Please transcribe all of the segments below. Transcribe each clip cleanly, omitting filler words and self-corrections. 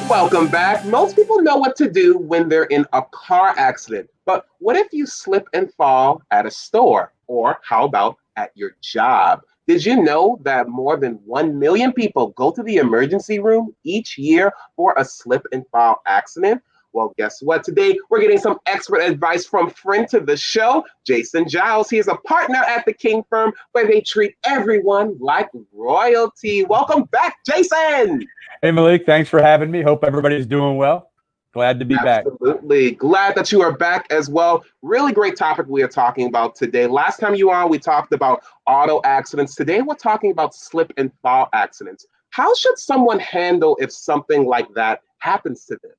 Welcome back. Most people know what to do when they're in a car accident, but what if you slip and fall at a store? Or how about at your job? Did you know that more than 1 million people go to the emergency room each year for a slip and fall accident? Well, guess what? Today we're getting some expert advice from friend to the show, Jason Giles. He is a partner at the King firm where they treat everyone like royalty. Welcome back, Jason. Hey, Malik, thanks for having me. Hope everybody's doing well. Glad to be back. Absolutely. Glad that you are back as well. Really great topic we are talking about today. Last time you were on, we talked about auto accidents. Today, we're talking about slip and fall accidents. How should someone handle if something like that happens to them?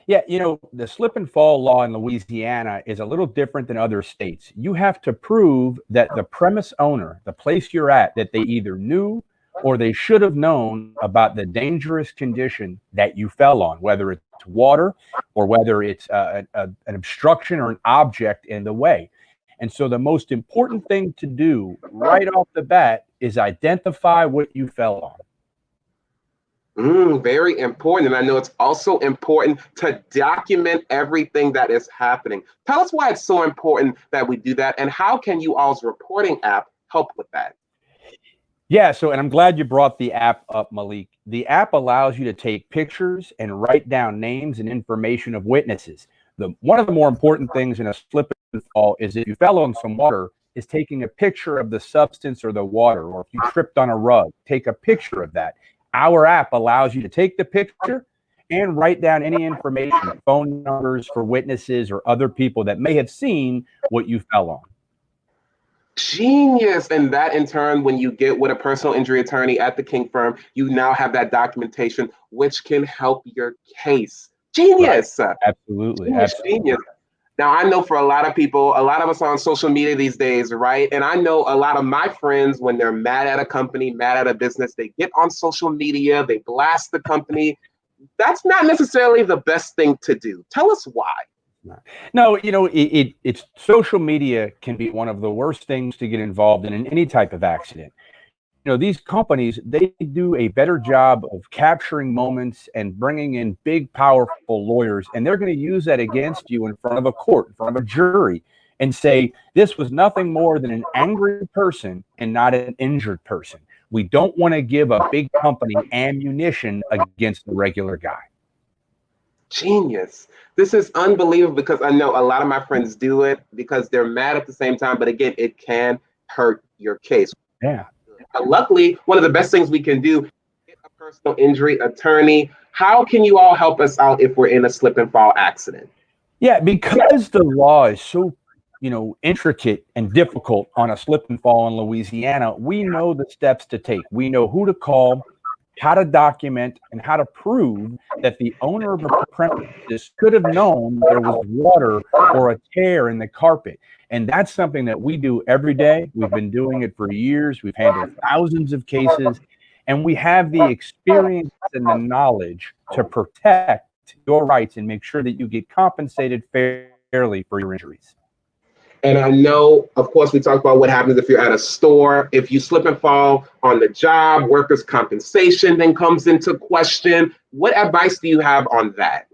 Yeah, the slip and fall law in Louisiana is a little different than other states. You have to prove that the premise owner, the place you're at, that they either knew or they should have known about the dangerous condition that you fell on, whether it's water or whether it's an obstruction or an object in the way. And so the most important thing to do right off the bat is identify what you fell on. Very important. And I know it's also important to document everything that is happening. Tell us why it's so important that we do that, and how can you all's reporting app help with that? Yeah, and I'm glad you brought the app up, Malik. The app allows you to take pictures and write down names and information of witnesses. One of the more important things in a slip and fall is if you fell on some water, is taking a picture of the substance or the water, or if you tripped on a rug, take a picture of that. Our app allows you to take the picture and write down any information, phone numbers for witnesses or other people that may have seen what you fell on. Genius. And that in turn, when you get with a personal injury attorney at the King firm, you now have that documentation, which can help your case. Genius. Right. Absolutely. Genius. Now, I know for a lot of people, a lot of us are on social media these days, right? And I know a lot of my friends, when they're mad at a company, mad at a business, they get on social media, they blast the company. That's not necessarily the best thing to do. Tell us why. No, it's social media can be one of the worst things to get involved in any type of accident. These companies, they do a better job of capturing moments and bringing in big, powerful lawyers, and they're going to use that against you in front of a court, in front of a jury, and say, this was nothing more than an angry person and not an injured person. We don't want to give a big company ammunition against the regular guy. Genius. This is unbelievable, because I know a lot of my friends do it because they're mad at the same time, but again, it can hurt your case. Yeah. Luckily, one of the best things we can do is get a personal injury attorney. How can you all help us out if we're in a slip and fall accident? Yeah, because the law is so, intricate and difficult on a slip and fall in Louisiana, we know the steps to take. We know who to call, how to document, and how to prove that the owner of the premises could have known there was water or a tear in the carpet. And that's something that we do every day. We've been doing it for years. We've handled thousands of cases, and we have the experience and the knowledge to protect your rights and make sure that you get compensated fairly for your injuries. And I know, of course, we talked about what happens if you're at a store. If you slip and fall on the job, workers' compensation then comes into question. What advice do you have on that?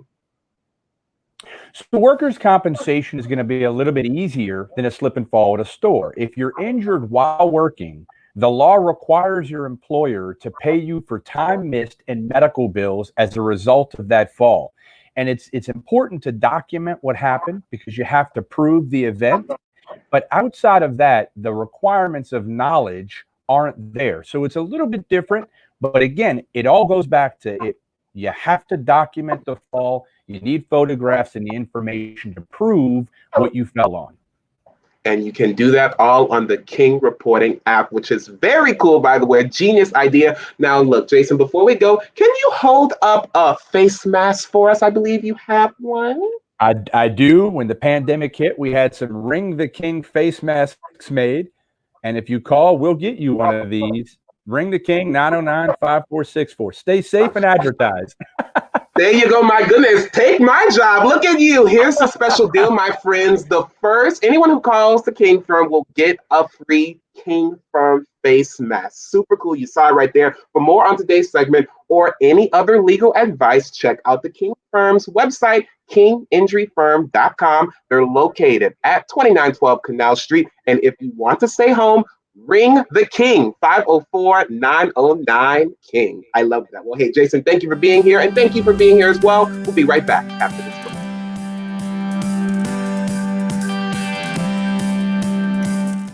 So workers' compensation is going to be a little bit easier than a slip and fall at a store. If you're injured while working, the law requires your employer to pay you for time missed and medical bills as a result of that fall. And it's important to document what happened because you have to prove the event. But outside of that, the requirements of knowledge aren't there. So it's a little bit different. But again, it all goes back to it. You have to document the fall. You need photographs and the information to prove what you fell on. And you can do that all on the King Reporting app, which is very cool, by the way. Genius idea. Now, look, Jason, before we go, can you hold up a face mask for us? I believe you have one. I do. When the pandemic hit, we had some Ring the King face masks made. And if you call, we'll get you one of these. Ring the King, 909-5464. Stay safe and advertise. There you go. My goodness. Take my job. Look at you. Here's a special deal, my friends. Anyone who calls the King firm will get a free King Firm face mask. Super cool. You saw it right there. For more on today's segment or any other legal advice, check out the King Firm's website, kinginjuryfirm.com. They're located at 2912 Canal Street. And if you want to stay home, ring the King, 504-909 King. I love that. Well, hey, Jason, thank you for being here. And thank you for being here as well. We'll be right back after this break.